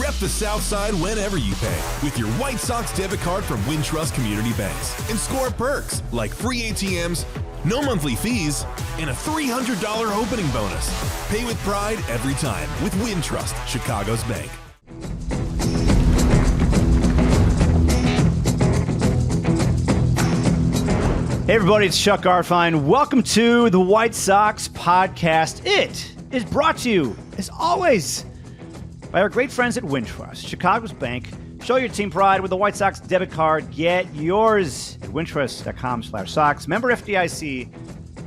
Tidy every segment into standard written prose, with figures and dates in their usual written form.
Rep the South Side whenever you pay with your White Sox debit card from Wintrust Community Banks and score perks like free ATMs, no monthly fees, and a $300 opening bonus. Pay with pride every time with Wintrust, Chicago's bank. Hey everybody, it's Chuck Garfien. Welcome to the White Sox Podcast. It is brought to you, as always, by our great friends at Wintrust, Chicago's bank. Show your team pride with the White Sox debit card. Get yours at wintrust.com/Sox. Member FDIC,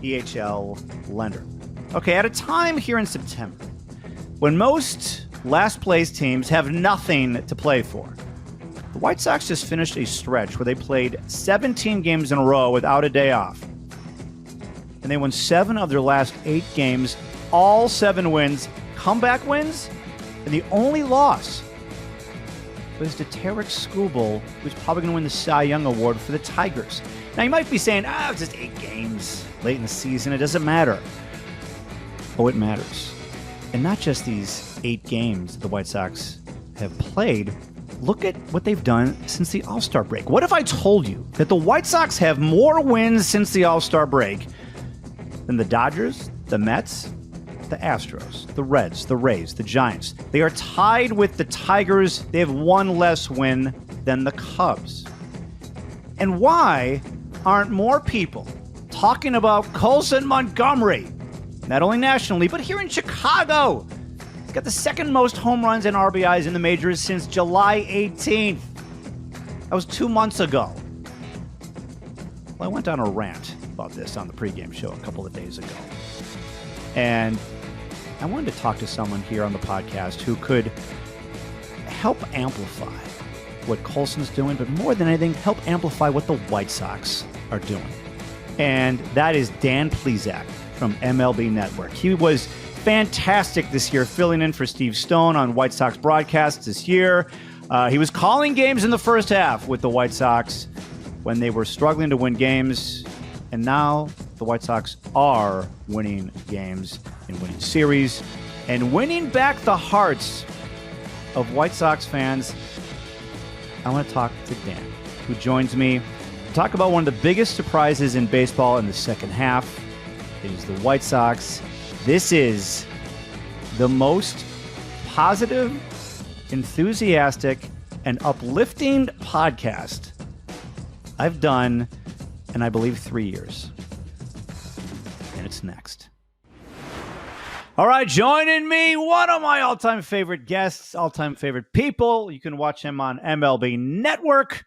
EHL lender. Okay, at a time here in September when most last place teams have nothing to play for, the White Sox just finished a stretch where they played 17 games in a row without a day off. And they won 7 of their last 8 games, all 7 wins, comeback wins, and the only loss was to 𝗵𝗏𝗃𝗀𝗃, who's probably going to win the Cy Young Award for the Tigers. Now, you might be saying, it's just 8 games late in the season. It doesn't matter. Oh, it matters. And not just these 8 games the White Sox have played. Look at what they've done since the All-Star break. What if I told you that the White Sox have more wins since the All-Star break than the Dodgers, the Mets, the Astros, the Reds, the Rays, the Giants? They are tied with the Tigers. They have 1 less win than the Cubs. And why aren't more people talking about Colson Montgomery, not only nationally, but here in Chicago? He's got the second most home runs and RBIs in the majors since July 18th. That was 2 months ago. Well, I went on a rant about this on the pregame show a couple of days ago. And I wanted to talk to someone here on the podcast who could help amplify what Colson's doing, but more than anything, help amplify what the White Sox are doing. And that is Dan Plesac from MLB Network. He was fantastic this year, filling in for Steve Stone on White Sox broadcasts this year. He was calling games in the first half with the White Sox when they were struggling to win games. And now the White Sox are winning games and winning series and winning back the hearts of White Sox fans. I want to talk to Dan, who joins me to talk about one of the biggest surprises in baseball in the second half. It is the White Sox. This is the most positive, enthusiastic, and uplifting podcast I've done in, I believe, 3 years. And it's next. All right, joining me, one of my all-time favorite guests, all-time favorite people. You can watch him on MLB Network.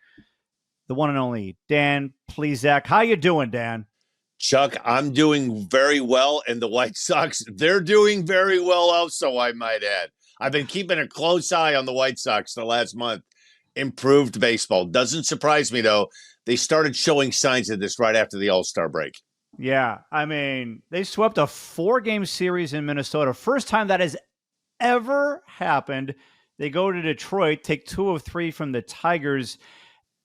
The one and only Dan Plesac. How you doing, Dan? Chuck, I'm doing very well, and the White Sox, they're doing very well also, I might add. I've been keeping a close eye on the White Sox the last month. Improved baseball. Doesn't surprise me, though. They started showing signs of this right after the All-Star break. Yeah, I mean, they swept a 4-game series in Minnesota. First time that has ever happened. They go to Detroit, take 2 of 3 from the Tigers.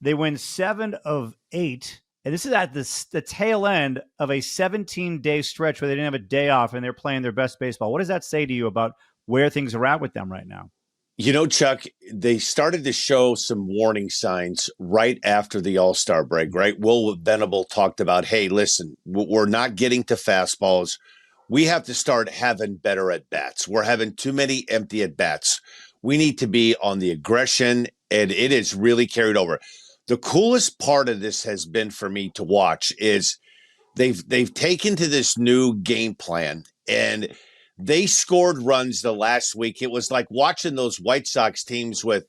They win 7 of 8. And this is at the tail end of a 17-day stretch where they didn't have a day off and they're playing their best baseball. What does that say to you about where things are at with them right now? You know, Chuck, they started to show some warning signs right after the All-Star break, right? Will Venable talked about, hey, listen, we're not getting to fastballs. We have to start having better at-bats. We're having too many empty at-bats. We need to be on the aggression, and it is really carried over. The coolest part of this has been for me to watch is they've taken to this new game plan, and they scored runs the last week. It was like watching those White Sox teams with,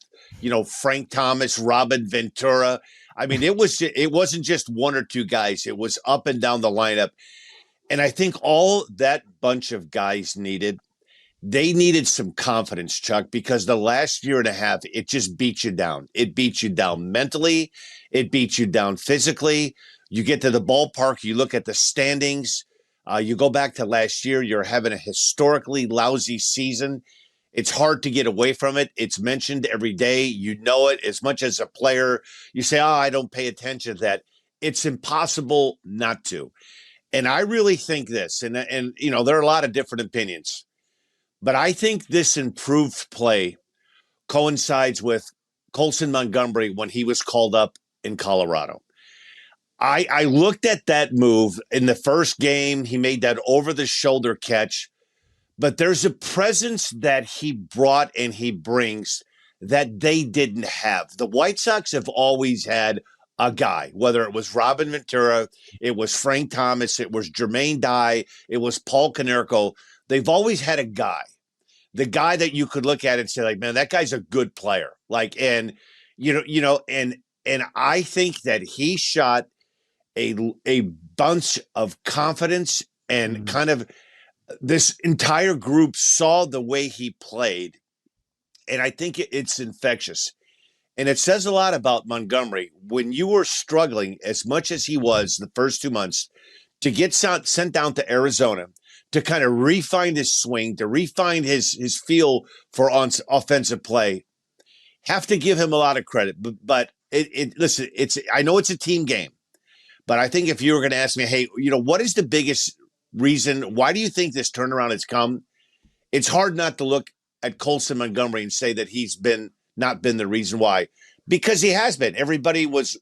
Frank Thomas, Robin Ventura. I mean, it wasn't just 1 or 2 guys. It was up and down the lineup. And I think all that bunch of guys they needed some confidence, Chuck, because the last year and a half, it just beat you down. It beat you down mentally. It beat you down physically. You get to the ballpark, you look at the standings. You go back to last year, you're having a historically lousy season. It's hard to get away from it. It's mentioned every day. You know it. As much as a player, you say, I don't pay attention to that. It's impossible not to. And I really think this, and there are a lot of different opinions, but I think this improved play coincides with Colson Montgomery when he was called up in Colorado. I looked at that move in the first game. He made that over-the-shoulder catch. But there's a presence that he brought and he brings that they didn't have. The White Sox have always had a guy, whether it was Robin Ventura, it was Frank Thomas, it was Jermaine Dye, it was Paul Konerko. They've always had a guy, the guy that you could look at and say, like, man, that guy's a good player. Like, and I think that he shot a bunch of confidence and kind of this entire group saw the way he played, and I think it's infectious. And it says a lot about Montgomery. When you were struggling as much as he was the first 2 months to get sent down to Arizona to kind of refine his swing, to refine his feel for offensive play, have to give him a lot of credit. But listen, I know it's a team game, but I think if you were going to ask me, hey, what is the biggest reason, why do you think this turnaround has come? It's hard not to look at Colson Montgomery and say that he's not been the reason why, because he has been. Everybody was,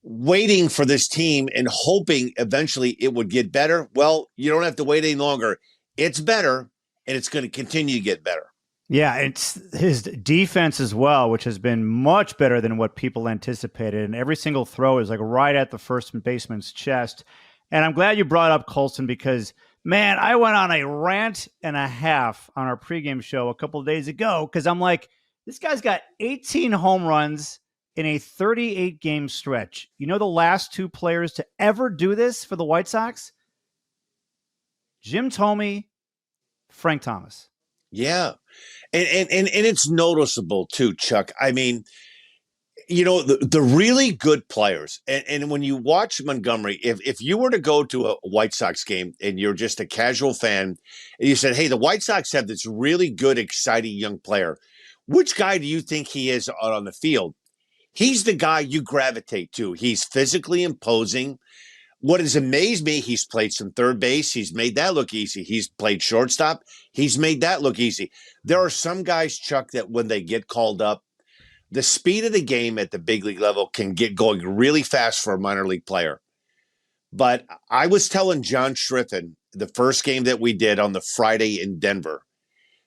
waiting for this team and hoping eventually it would get better. Well, you don't have to wait any longer. It's better, and it's going to continue to get better. Yeah, it's his defense as well, which has been much better than what people anticipated. And every single throw is like right at the first baseman's chest. And I'm glad you brought up Colson because, man, I went on a rant and a half on our pregame show a couple of days ago because I'm like, this guy's got 18 home runs in a 38-game stretch. You know the last two players to ever do this for the White Sox? Jim Thome, Frank Thomas. Yeah. And it's noticeable too, Chuck. I mean, the really good players, and when you watch Montgomery, if you were to go to a White Sox game and you're just a casual fan, and you said, hey, the White Sox have this really good, exciting young player, which guy do you think he is on the field? He's the guy you gravitate to. He's physically imposing. What has amazed me, he's played some third base. He's made that look easy. He's played shortstop. He's made that look easy. There are some guys, Chuck, that when they get called up, the speed of the game at the big league level can get going really fast for a minor league player. But I was telling John Schriffen the first game that we did on the Friday in Denver,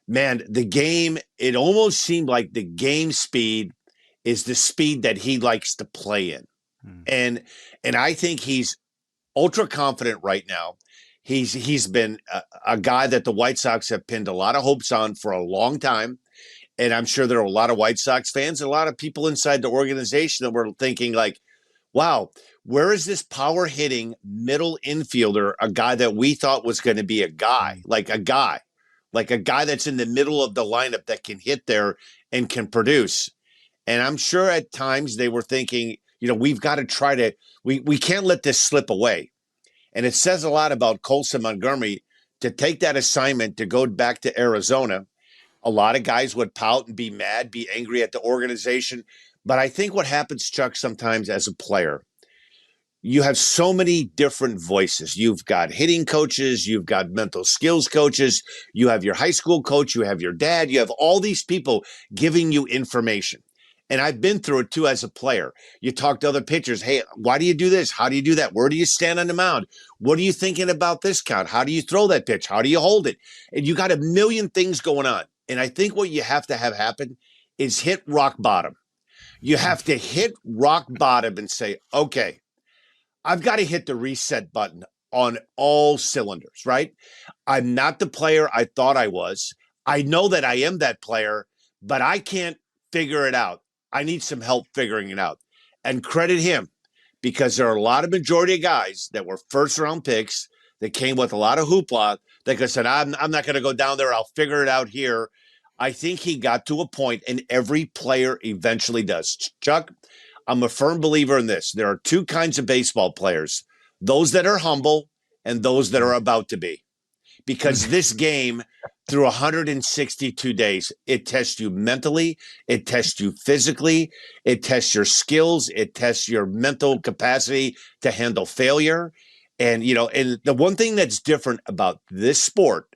man, the game, it almost seemed like the game speed is the speed that he likes to play in. And I think he's ultra confident right now. He's been a guy that the White Sox have pinned a lot of hopes on for a long time. And I'm sure there are a lot of White Sox fans and a lot of people inside the organization that were thinking like, wow, where is this power hitting middle infielder, a guy that we thought was going to be a guy that's in the middle of the lineup that can hit there and can produce. And I'm sure at times they were thinking, we've got to try to, we can't let this slip away. And it says a lot about Colson Montgomery to take that assignment to go back to Arizona. A lot of guys would pout and be mad, be angry at the organization. But I think what happens, Chuck, sometimes as a player, you have so many different voices. You've got hitting coaches, you've got mental skills coaches, you have your high school coach, you have your dad, you have all these people giving you information. And I've been through it too as a player. You talk to other pitchers. Hey, why do you do this? How do you do that? Where do you stand on the mound? What are you thinking about this count? How do you throw that pitch? How do you hold it? And you got a million things going on. And I think what you have to have happen is hit rock bottom. You have to hit rock bottom and say, okay, I've got to hit the reset button on all cylinders, right? I'm not the player I thought I was. I know that I am that player, but I can't figure it out. I need some help figuring it out. And credit him, because there are a lot of majority of guys that were first-round picks that came with a lot of hoopla that said, I'm not going to go down there. I'll figure it out here. I think he got to a point, and every player eventually does. Chuck, I'm a firm believer in this. There are two kinds of baseball players, those that are humble and those that are about to be. Because this game, through 162 days, it tests you mentally, it tests you physically, it tests your skills, it tests your mental capacity to handle failure. And, and the one thing that's different about this sport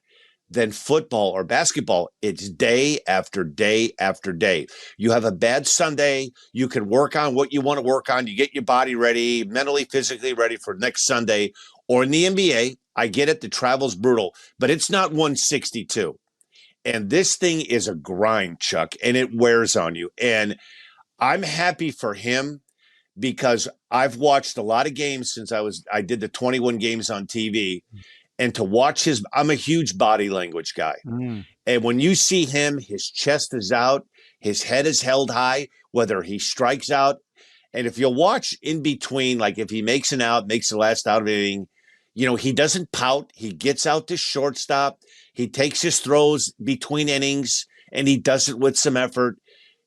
than football or basketball. It's day after day after day. You have a bad Sunday, you can work on what you want to work on. You get your body ready, mentally, physically ready for next Sunday. Or in the NBA, I get it, the travel's brutal, but it's not 162. And this thing is a grind, Chuck, and it wears on you. And I'm happy for him because I've watched a lot of games since I did the 21 games on TV. And to watch I'm a huge body language guy. And when you see him, his chest is out, his head is held high, whether he strikes out. And if you'll watch in between, like if he makes an out, makes the last out of the inning, he doesn't pout. He gets out to shortstop. He takes his throws between innings, and he does it with some effort.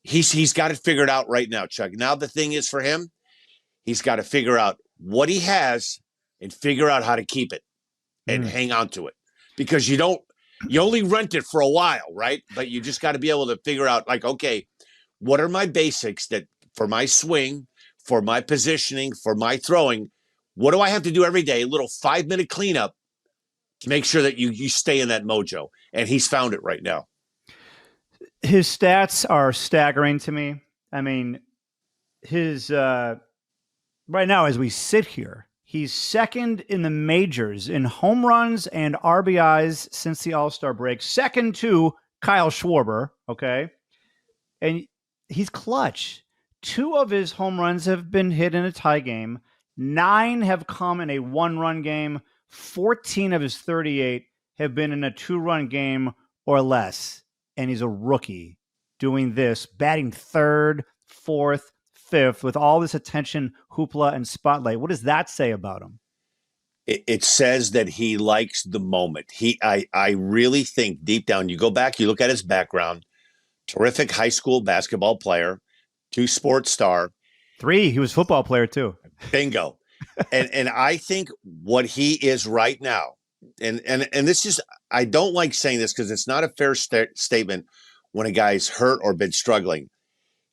He's got it figured out right now, Chuck. Now the thing is for him, he's got to figure out what he has and figure out how to keep it. And hang on to it, because you only rent it for a while, right? But you just got to be able to figure out, like, okay, what are my basics that for my swing, for my positioning, for my throwing, what do I have to do every day? A little 5-minute cleanup to make sure that you stay in that mojo. And he's found it right now. His stats are staggering to me. I mean, his right now, as we sit here, he's second in the majors in home runs and RBIs since the All-Star break, second to Kyle Schwarber, okay? And he's clutch. 2 of his home runs have been hit in a tie game. 9 have come in a 1-run game. 14 of his 38 have been in a 2-run game or less. And he's a rookie doing this, batting 3rd, 4th, 5th with all this attention, hoopla, and spotlight. What does that say about him? It says that he likes the moment. I really think deep down, you go back, you look at his background, terrific high school basketball player, 2 sports star. 3, he was a football player too. Bingo. and I think what he is right now, and this is, I don't like saying this because it's not a fair statement when a guy's hurt or been struggling.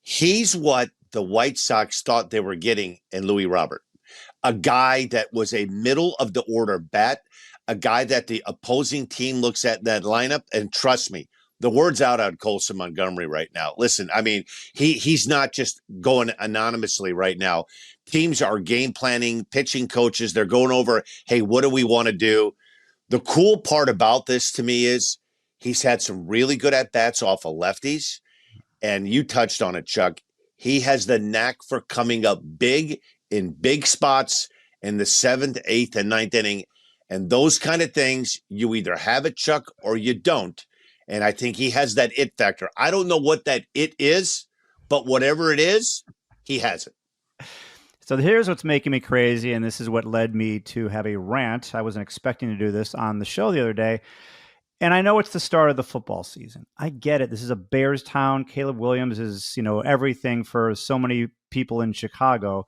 He's what the White Sox thought they were getting in Louis Robert, a guy that was a middle of the order bat, a guy that the opposing team looks at that lineup. And trust me, the word's out on Colson Montgomery right now. Listen, I mean, he's not just going anonymously right now. Teams are game planning, pitching coaches. They're going over, hey, what do we want to do? The cool part about this to me is he's had some really good at-bats off of lefties. And you touched on it, Chuck. He has the knack for coming up big in big spots in the 7th, 8th, and 9th inning. And those kind of things, you either have it, Chuck, or you don't. And I think he has that it factor. I don't know what that it is, but whatever it is, he has it. So here's what's making me crazy, and this is what led me to have a rant. I wasn't expecting to do this on the show the other day. And I know it's the start of the football season. I get it. This is a Bears town. Caleb Williams is, everything for so many people in Chicago.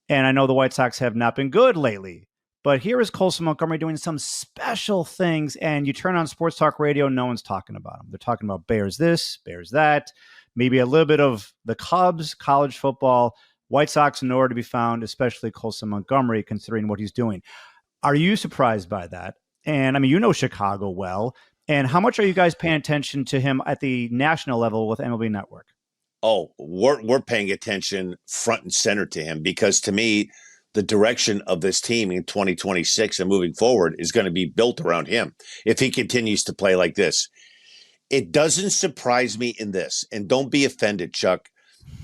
And I know the White Sox have not been good lately. But here is Colson Montgomery doing some special things. And you turn on sports talk radio, no one's talking about him. They're talking about Bears this, Bears that, maybe a little bit of the Cubs, college football. White Sox nowhere to be found, especially Colson Montgomery, considering what he's doing. Are you surprised by that? And I mean, you know Chicago well. And how much are you guys paying attention to him at the national level with MLB Network? Oh, we're paying attention front and center to him, because to me, the direction of this team in 2026 and moving forward is going to be built around him if he continues to play like this. It doesn't surprise me in this, and don't be offended, Chuck.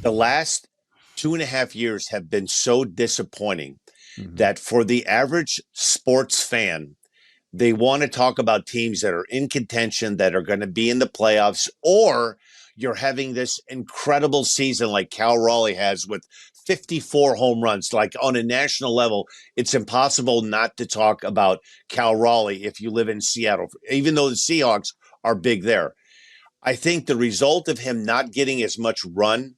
The last 2.5 years have been so disappointing that for the average sports fan, they want to talk about teams that are in contention, that are going to be in the playoffs, or you're having this incredible season like Cal Raleigh has with 54 home runs. Like on a national level, it's impossible not to talk about Cal Raleigh if you live in Seattle, even though the Seahawks are big there. I think the result of him not getting as much run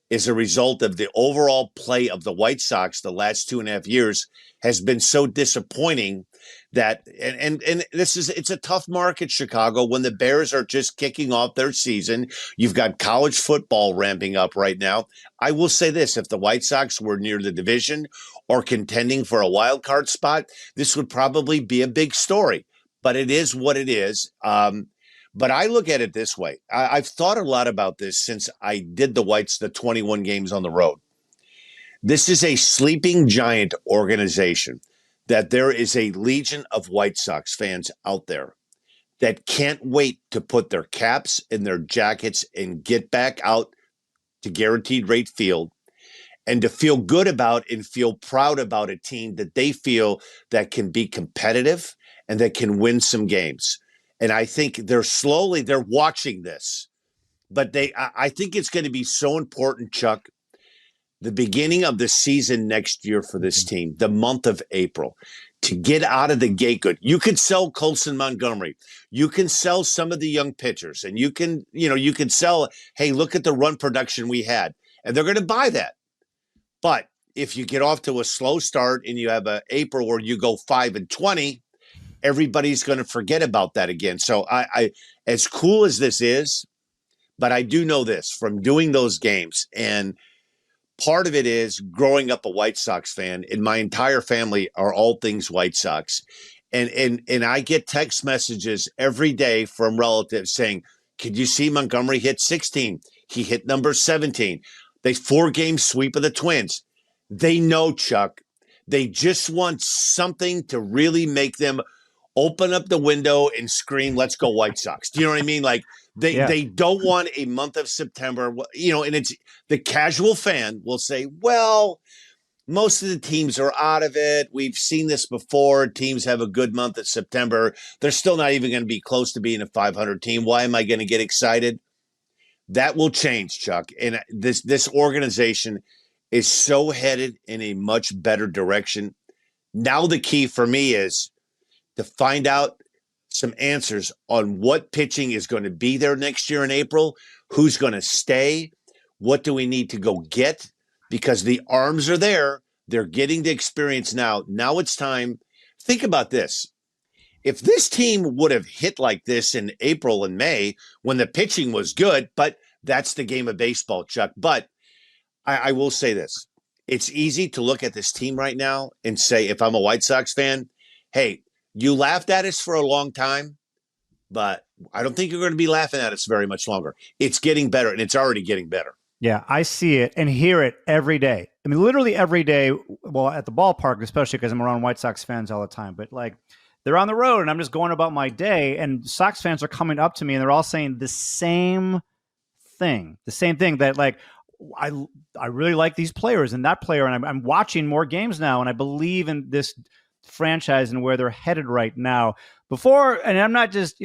is a result of the overall play of the White Sox the last 2.5 years has been so disappointing that, and it's a tough market, Chicago, when the Bears are just kicking off their season. You've got college football ramping up right now. I will say this, if the White Sox were near the division or contending for a wild card spot, this would probably be a big story. but it is what it is. But I look at it this way. I've thought a lot about this since I did the 21 games on the road. This is a sleeping giant organization, that there is a legion of White Sox fans out there that can't wait to put their caps in their jackets and get back out to Guaranteed Rate Field and to feel good about and feel proud about a team that they feel that can be competitive and that can win some games. And I think they're watching this, but I think it's going to be so important, Chuck, the beginning of the season next year for this team, the month of April, to get out of the gate good. You could sell Colson Montgomery. You can sell some of the young pitchers, and you can sell, hey, look at the run production we had. And they're going to buy that. But if you get off to a slow start and you have an April where you go 5-20, everybody's going to forget about that again. So I as cool as this is, but I do know this from doing those games, and part of it is growing up a White Sox fan, and my entire family are all things White Sox. And I get text messages every day from relatives saying, could you see Montgomery hit 16? He hit number 17. They 4-game sweep of the Twins. They know, Chuck. They just want something to really make them open up the window and scream, let's go White Sox. Do you know what I mean? Like they don't want a month of September, and it's the casual fan will say, well, most of the teams are out of it. We've seen this before. Teams have a good month of September. They're still not even going to be close to being a 500 team. Why am I going to get excited? That will change, Chuck. And this organization is so headed in a much better direction. Now the key for me is to find out some answers on what pitching is going to be there next year in April, who's going to stay, what do we need to go get, because the arms are there. They're getting the experience now. Now it's time. Think about this. If this team would have hit like this in April and May when the pitching was good, but that's the game of baseball, Chuck. But I will say this. It's easy to look at this team right now and say, if I'm a White Sox fan, hey, you laughed at us for a long time, but I don't think you're going to be laughing at us very much longer. It's getting better, and it's already getting better. Yeah, I see it and hear it every day. I mean, literally every day, well, at the ballpark, especially because I'm around White Sox fans all the time. But, like, they're on the road, and I'm just going about my day, and Sox fans are coming up to me, and they're all saying the same thing, that, like, I really like these players and that player, and I'm watching more games now, and I believe in this franchise and where they're headed right now. Before, and I'm not just,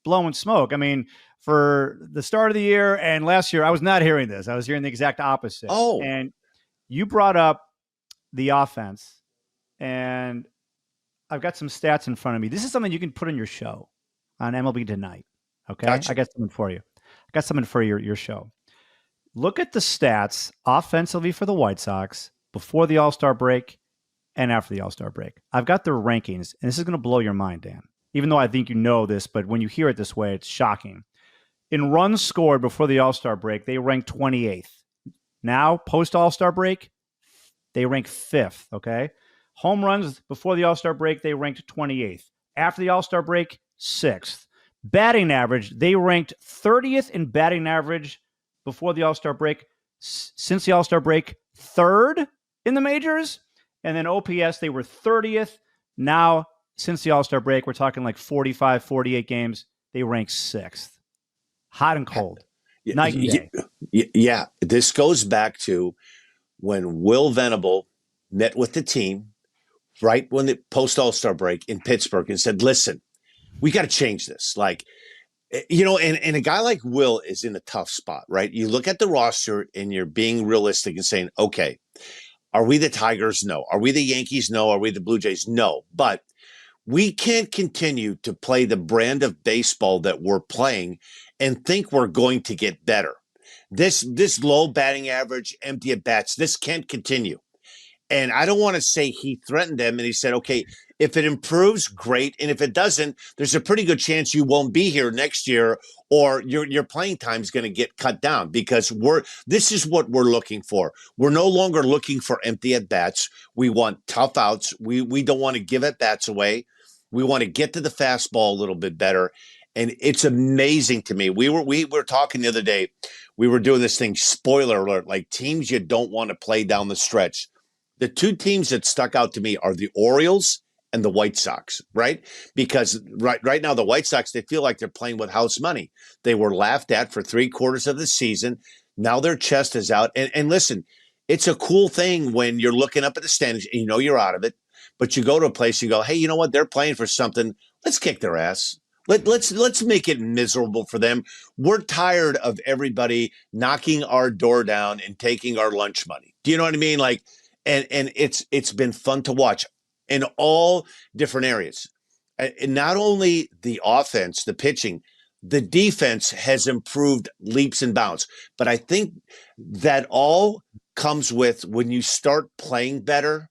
blowing smoke. I mean, for the start of the year and last year, I was not hearing this. I was hearing the exact opposite. Oh. And you brought up the offense, and I've got some stats in front of me. This is something you can put in your show on MLB Tonight. Okay? Gotcha. I got something for you. I got something for your show. Look at the stats offensively for the White Sox before the All-Star break and after the All-Star break. I've got their rankings, and this is going to blow your mind, Dan. Even though I think you know this, but when you hear it this way, it's shocking. In runs scored before the All-Star break, they rank 28th. Now, post-All-Star break, they rank 5th, okay? Home runs before the All-Star break, they ranked 28th. After the All-Star break, 6th. Batting average, they ranked 30th in batting average before the All-Star break. Since the All-Star break, 3rd in the majors. And then OPS, they were 30th. Now, since the All-Star break, we're talking like 45, 48 games. They rank 6th. Hot and cold. Night and day. Yeah. This goes back to when Will Venable met with the team right when the post-All-Star break in Pittsburgh and said, listen, we got to change this. Like, and a guy like Will is in a tough spot, right? You look at the roster and you're being realistic and saying, okay, are we the Tigers? No. Are we the Yankees? No. Are we the Blue Jays? No. But we can't continue to play the brand of baseball that we're playing and think we're going to get better. This low batting average, empty at bats, this can't continue. And I don't want to say he threatened them and he said, okay, if it improves, great. And if it doesn't, there's a pretty good chance you won't be here next year, or your playing time is going to get cut down, because this is what we're looking for. We're no longer looking for empty at bats. We want tough outs. We don't want to give at bats away. We want to get to the fastball a little bit better. And it's amazing to me. We were talking the other day. We were doing this thing, spoiler alert, like teams you don't want to play down the stretch. The two teams that stuck out to me are the Orioles and the White Sox, right? Because right now, the White Sox, they feel like they're playing with house money. They were laughed at for 3/4 of the season. Now their chest is out. And listen, it's a cool thing when you're looking up at the standings and you know you're out of it, but you go to a place and you go, hey, you know what? They're playing for something. Let's kick their ass. Let's make it miserable for them. We're tired of everybody knocking our door down and taking our lunch money. Do you know what I mean? Like, and it's been fun to watch in all different areas. And not only the offense, the pitching, the defense has improved leaps and bounds. But I think that all comes with when you start playing better,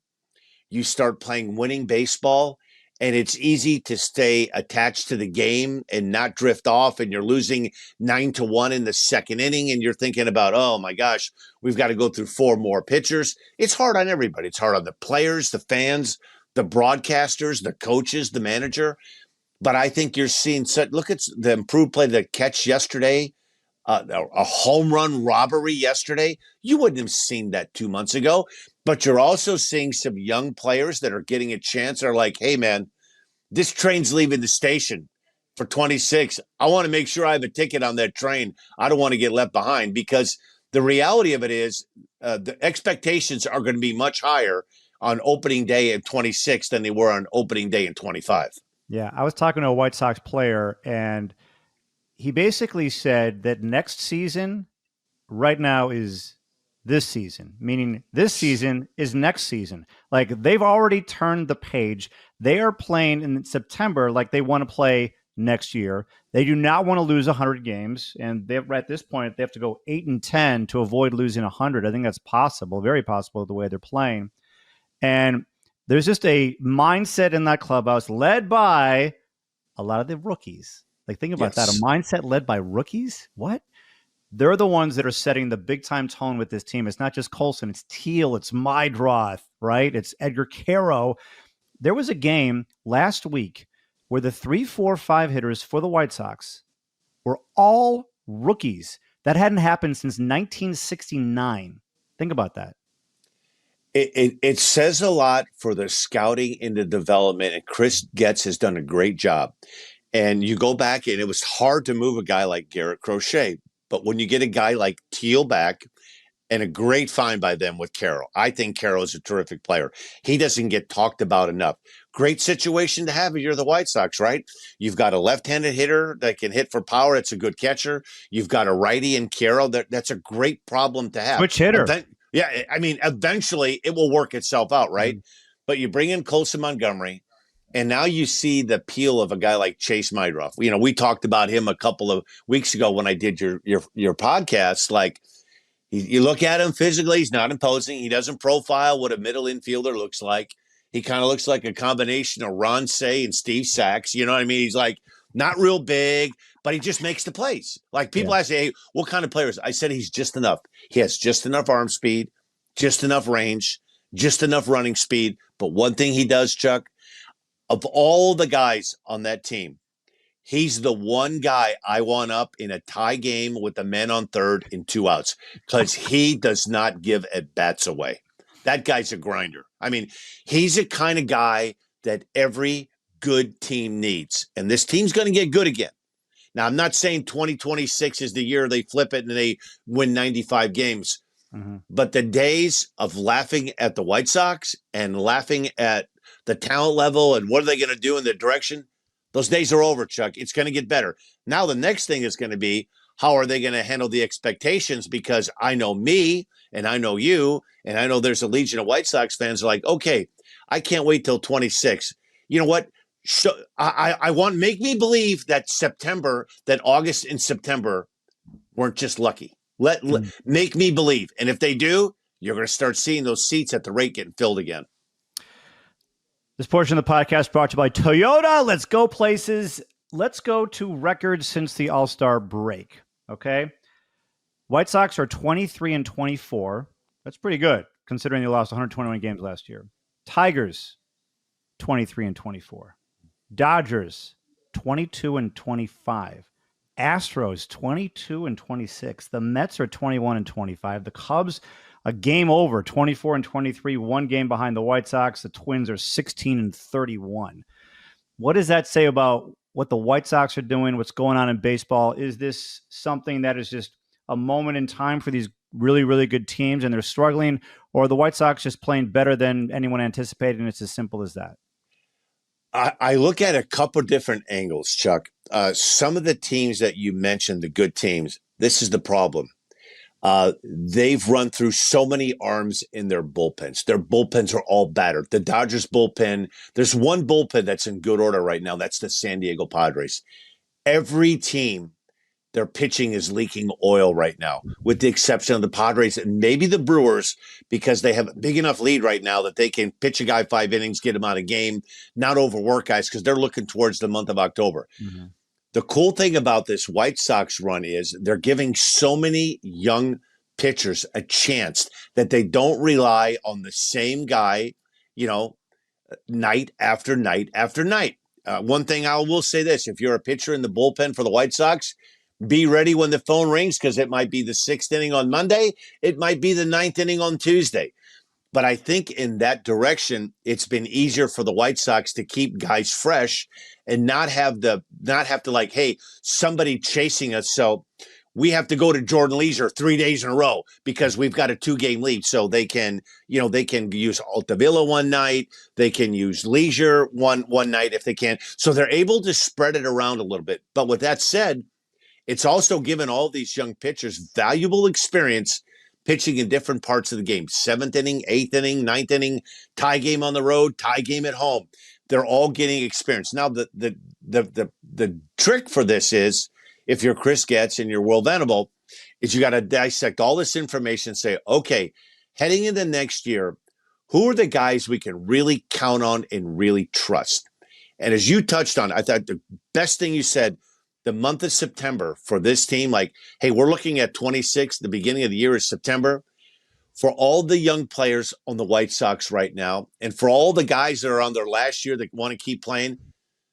you start playing winning baseball. And it's easy to stay attached to the game and not drift off. And you're losing 9-1 in the second inning. And you're thinking about, oh, my gosh, we've got to go through 4 more pitchers. It's hard on everybody. It's hard on the players, the fans, the broadcasters, the coaches, the manager. But I think you're seeing look at the improved play, the catch yesterday, a home run robbery yesterday. You wouldn't have seen that 2 months ago. But you're also seeing some young players that are getting a chance. Are like, hey, man, this train's leaving the station for 26. I want to make sure I have a ticket on that train. I don't want to get left behind, because the reality of it is the expectations are going to be much higher on opening day in 26 than they were on opening day in 25. Yeah, I was talking to a White Sox player, and he basically said that next season right now is this season, meaning this season is next season. Like, they've already turned the page. They are playing in September like they want to play next year. They do not want to lose 100 games, and at this point they have to go 8-10 to avoid losing 100. I think that's possible, very possible, the way they're playing. And there's just a mindset in that clubhouse led by a lot of the rookies. Like, think about that. A mindset led by rookies? What? They're the ones that are setting the big-time tone with this team. It's not just Colson. It's Teal. It's Meidroth, right? It's Edgar Quero. There was a game last week where the 3, 4, 5 hitters for the White Sox were all rookies. That hadn't happened since 1969. Think about that. It says a lot for the scouting and the development, and Chris Getz has done a great job. And you go back, and it was hard to move a guy like Garrett Crochet. But when you get a guy like Teal back, and a great find by them with Carroll, I think Carroll is a terrific player. He doesn't get talked about enough. Great situation to have if you're the White Sox, right? You've got a left-handed hitter that can hit for power. It's a good catcher. You've got a righty in Carroll. That's a great problem to have. Switch hitter. Yeah, I mean, eventually it will work itself out, right? But you bring in Colson Montgomery, and now you see the appeal of a guy like Chase Meidroth. You know, we talked about him a couple of weeks ago when I did your podcast. Like, you look at him physically, he's not imposing. He doesn't profile what a middle infielder looks like. He kind of looks like a combination of 𝗵𝗏 and Steve Sax. You know what I mean? He's like not real big, but he just makes the plays. Like, people ask, hey, what kind of player is? I said he's just enough. He has just enough arm speed, just enough range, just enough running speed. But one thing he does, Chuck, of all the guys on that team, he's the one guy I want up in a tie game with the men on third and 2 outs, because he does not give at bats away. That guy's a grinder. I mean, he's a kind of guy that every good team needs. And this team's going to get good again. Now, I'm not saying 2026 is the year they flip it and they win 95 games. But the days of laughing at the White Sox and laughing at the talent level and what are they going to do in the direction, those days are over, Chuck. It's going to get better. Now, the next thing is going to be, how are they going to handle the expectations? Because I know me, and I know you, and I know there's a legion of White Sox fans who are like, okay, I can't wait till 26. You know what? So I want, make me believe that August and September weren't just lucky. Make me believe. And if they do, you're going to start seeing those seats at the rate getting filled again. This portion of the podcast brought to you by Toyota. Let's go places. Let's go to records since the All-Star break. Okay. White Sox are 23-24. That's pretty good considering they lost 121 games last year. Tigers, 23-24. Dodgers 22-25. Astros 22-26. The Mets are 21-25. The Cubs a game over, 24-23, one game behind the White Sox. The Twins are 16-31. What does that say about what the White Sox are doing, what's going on in baseball? Is this something that is just a moment in time for these really, really good teams and they're struggling, or are the White Sox just playing better than anyone anticipated, and it's as simple as that? I look at a couple different angles, Chuck. Some of the teams that you mentioned, the good teams, this is the problem. They've run through so many arms in their bullpens. Their bullpens are all battered. The Dodgers bullpen, there's one bullpen that's in good order right now. That's the San Diego Padres. Every team, their pitching is leaking oil right now, with the exception of the Padres and maybe the Brewers, because they have a big enough lead right now that they can pitch a guy 5 innings, get him out of game, not overwork guys, because they're looking towards the month of October. Mm-hmm. The cool thing about this White Sox run is they're giving so many young pitchers a chance that they don't rely on the same guy, night after night after night. One thing I will say this, if you're a pitcher in the bullpen for the White Sox, be ready when the phone rings, because it might be the 6th inning on Monday. It might be the 9th inning on Tuesday. But I think in that direction, it's been easier for the White Sox to keep guys fresh and not have to like, hey, somebody chasing us. So we have to go to Jordan Leisure 3 days in a row because we've got a 2-game lead. So they can use 𝗵𝗂 one night. They can use Leisure one night if they can. So they're able to spread it around a little bit. But with that said, it's also given all these young pitchers valuable experience pitching in different parts of the game. 7th inning, 8th inning, 9th inning, tie game on the road, tie game at home. They're all getting experience. Now, the trick for this is, if you're 𝗵𝗂 𝗍𝗃 and you're Will Venable, is you got to dissect all this information and say, okay, heading into next year, who are the guys we can really count on and really trust? And as you touched on, I thought the best thing you said, the month of September for this team, like, hey, we're looking at 26. The beginning of the year is September. For all the young players on the White Sox right now, and for all the guys that are on their last year that want to keep playing,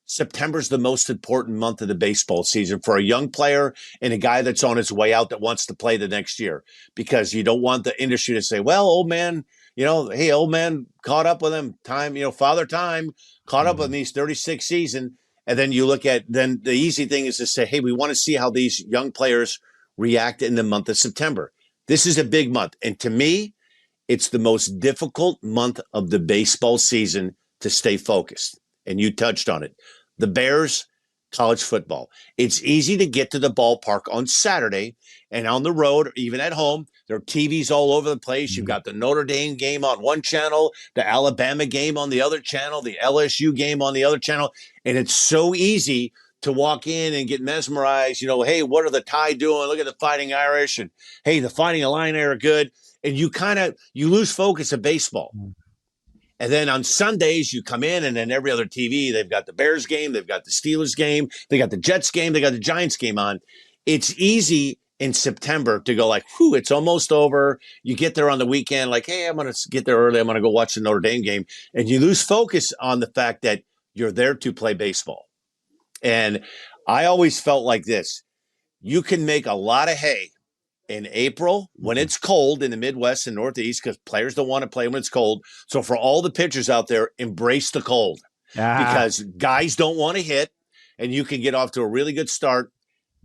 September's the most important month of the baseball season for a young player and a guy that's on his way out that wants to play the next year, because you don't want the industry to say, well, old man, hey, old man caught up with him. Time, father time caught up with these 36 season. And then you look at, then the easy thing is to say, hey, we want to see how these young players react in the month of September. This is a big month. And to me, it's the most difficult month of the baseball season to stay focused. And you touched on it. The Bears, college football. It's easy to get to the ballpark on Saturday and on the road, or even at home. There are TVs all over the place. You've got the Notre Dame game on one channel, the Alabama game on the other channel, the LSU game on the other channel. And it's so easy to walk in and get mesmerized. Hey, what are the Thai doing? Look at the Fighting Irish. And hey, the Fighting Illini are good. And you lose focus of baseball. And then on Sundays, you come in, and then every other TV, they've got the Bears game, they've got the Steelers game, they got the Jets game, they got the Giants game on. It's easy in September to go like, whew, it's almost over. You get there on the weekend, like, hey, I'm going to get there early. I'm going to go watch the Notre Dame game. And you lose focus on the fact that you're there to play baseball. And I always felt like this. You can make a lot of hay in April when it's cold in the Midwest and Northeast, because players don't want to play when it's cold. So for all the pitchers out there, embrace the cold because guys don't want to hit, and you can get off to a really good start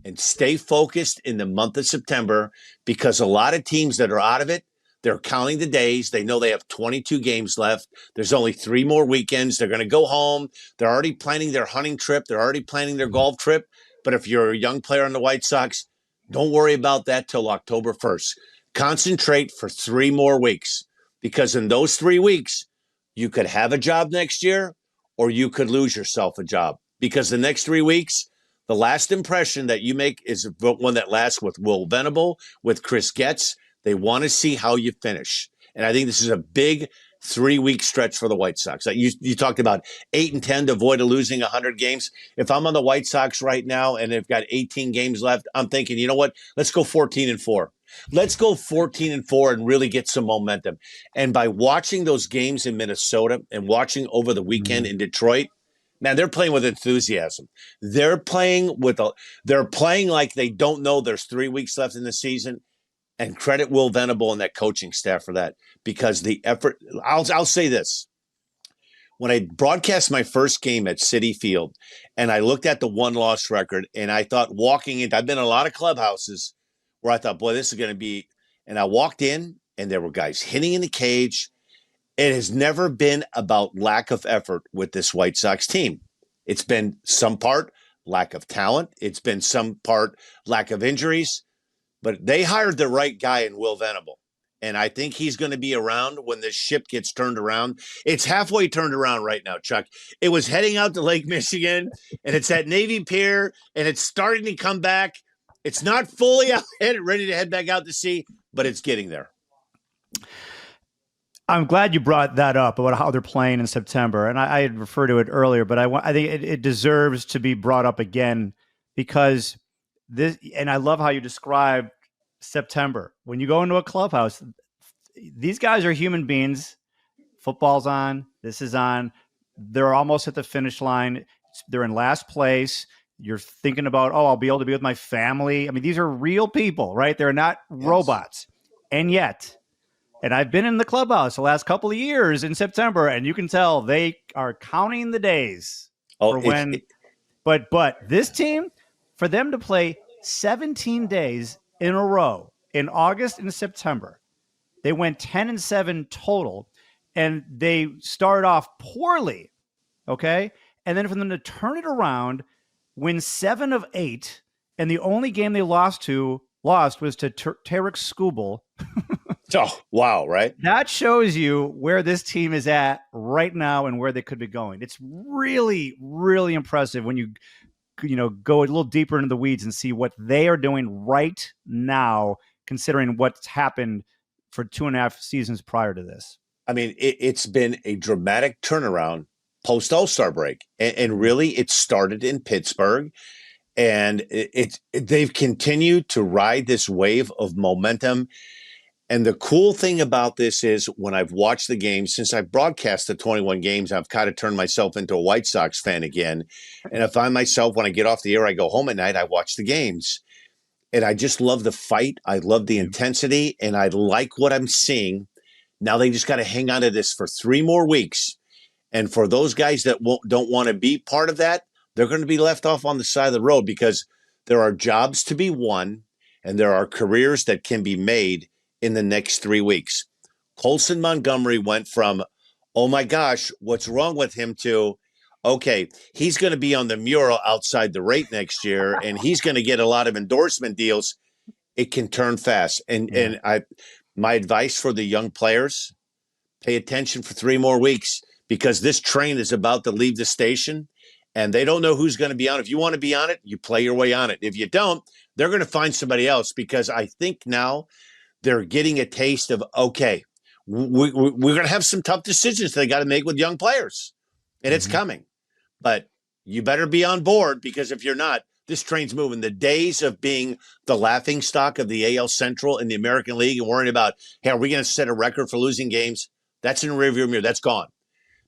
and stay focused in the month of September, because a lot of teams that are out of it, they're counting the days. They know they have 22 games left. There's only 3 more weekends. They're going to go home. They're already planning their hunting trip. They're already planning their golf trip. But if you're a young player on the White Sox, don't worry about that till October 1st. Concentrate for 3 more weeks, because in those 3 weeks, you could have a job next year or you could lose yourself a job, because the next 3 weeks, the last impression that you make is one that lasts with Will Venable, with 𝗵𝗂 𝗍𝗃. They want to see how you finish. And I think this is a big 3-week stretch for the White Sox. Like you talked about 8-10 to avoid losing 100 games. If I'm on the White Sox right now and they've got 18 games left, I'm thinking, you know what? Let's go 14-4. Let's go 14-4 and really get some momentum. And by watching those games in Minnesota and watching over the weekend in Detroit, Man, they're playing with enthusiasm. They're playing like they don't know there's 3 weeks left in the season. And credit Will Venable and that coaching staff for that, because the effort. I'll say this: when I broadcast my first game at Citi Field, and I looked at the 1-loss record, and I thought walking in, I've been in a lot of clubhouses where I thought, boy, this is going to be. And I walked in, and there were guys hitting in the cage. It has never been about lack of effort with this White Sox team. It's been some part lack of talent. It's been some part lack of injuries. But they hired the right guy in Will Venable. And I think he's going to be around when this ship gets turned around. It's halfway turned around right now, Chuck. It was heading out to Lake Michigan, and it's at Navy Pier, and it's starting to come back. It's not fully out, ready to head back out to sea, but it's getting there. I'm glad you brought that up about how they're playing in September. And I had referred to it earlier, but I think it deserves to be brought up again because this, and I love how you described September. When you go into a clubhouse, these guys are human beings. Football's on. This is on. They're almost at the finish line. They're in last place. You're thinking about, oh, I'll be able to be with my family. I mean, these are real people, right? They're not robots. And yet, and I've been in the clubhouse the last couple of years in September, and you can tell they are counting the days for when. But this team, for them to play 17 days in a row in August and September, they went 10-7 total, and they started off poorly, okay? And then for them to turn it around, win 7 of 8, and the only game they lost was to 𝗵𝗃 Oh, wow, right? That shows you where this team is at right now and where they could be going. It's really, really impressive when you go a little deeper into the weeds and see what they are doing right now, considering what's happened for 2.5 seasons prior to this. I mean, it's been a dramatic turnaround post All-Star break. And really, it started in Pittsburgh. And they've continued to ride this wave of momentum. And the cool thing about this is when I've watched the games, since I've broadcast the 21 games, I've kind of turned myself into a White Sox fan again. And I find myself, when I get off the air, I go home at night, I watch the games. And I just love the fight. I love the intensity. And I like what I'm seeing. Now they just got to hang on to this for 3 more weeks. And for those guys that don't want to be part of that, they're going to be left off on the side of the road because there are jobs to be won and there are careers that can be made in the next 3 weeks. Colson Montgomery went from, oh my gosh, what's wrong with him, to, okay, he's going to be on the mural outside the rate next year and he's going to get a lot of endorsement deals. It can turn fast. And my advice for the young players, pay attention for 3 more weeks because this train is about to leave the station and they don't know who's going to be on it. If you want to be on it, you play your way on it. If you don't, they're going to find somebody else because I think now they're getting a taste of, okay, we're going to have some tough decisions they got to make with young players, and it's coming. But you better be on board because if you're not, this train's moving. The days of being the laughing stock of the AL Central in the American League and worrying about, hey, are we going to set a record for losing games? That's in the rearview mirror. That's gone.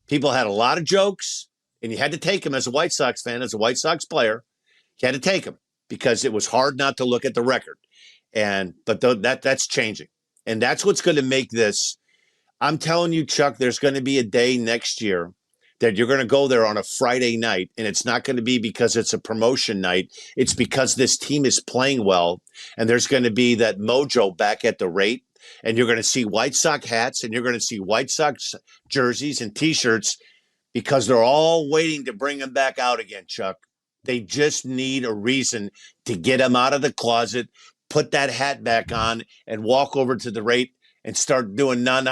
People had a lot of jokes, and you had to take them as a White Sox fan, as a White Sox player. You had to take them because it was hard not to look at the record. But that's changing. And that's what's going to make this. I'm telling you, Chuck, there's going to be a day next year that you're going to go there on a Friday night, and it's not going to be because it's a promotion night. It's because this team is playing well, and there's going to be that mojo back at the rate, and you're going to see White Sox hats, and you're going to see White Sox jerseys and T-shirts because they're all waiting to bring them back out again, Chuck. They just need a reason to get them out of the closet, put that hat back on, and walk over to the rate and start doing nah,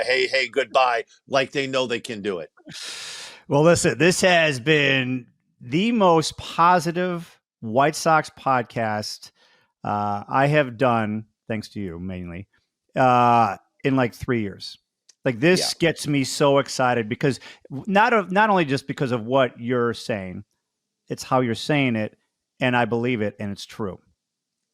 hey, goodbye, like they know they can do it. Well, listen, this has been the most positive White Sox podcast I have done, thanks to you mainly, in like 3 years. Like this gets me so excited because not only just because of what you're saying, it's how you're saying it, and I believe it, and it's true.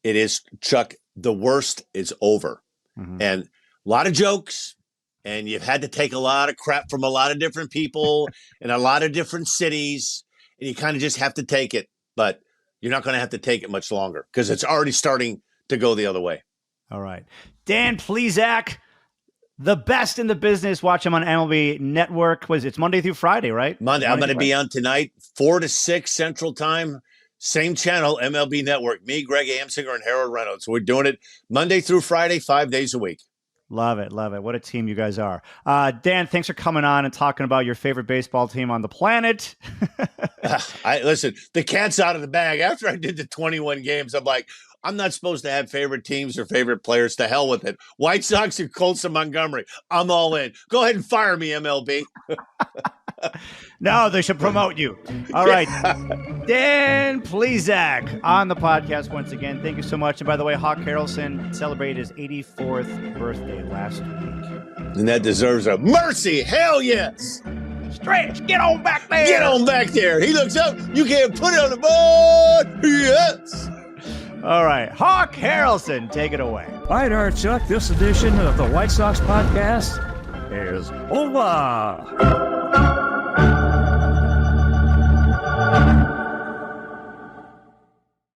It is, Chuck. The worst is over. And a lot of jokes, and you've had to take a lot of crap from a lot of different people in a lot of different cities, and you kind of just have to take it. But you're not going to have to take it much longer because it's already starting to go the other way. All right. Dan Plesac, the best in the business. Watch him on MLB Network. It's Monday through Friday, right? Monday. I'm going to be on tonight, 4 to 6 Central Time. Same channel, MLB Network. Me, Greg Amsinger, and Harold Reynolds. We're doing it Monday through Friday, 5 days a week. Love it. Love it. What a team you guys are. Dan, thanks for coming on and talking about your favorite baseball team on the planet. Listen, the cat's out of the bag. After I did the 21 games, I'm like, I'm not supposed to have favorite teams or favorite players. To hell with it. White Sox and Colson Montgomery. I'm all in. Go ahead and fire me, MLB. No, they should promote you. All right. Dan Plesac on the podcast once again. Thank you so much. And by the way, Hawk Harrelson celebrated his 84th birthday last week. And that deserves a 𝗻•cie hell yes. Stretch, get on back there. Get on back there. He looks up. You can't put it on the board. Yes. All right. Hawk Harrelson, take it away. All right, Chuck, this edition of the White Sox Podcast is over.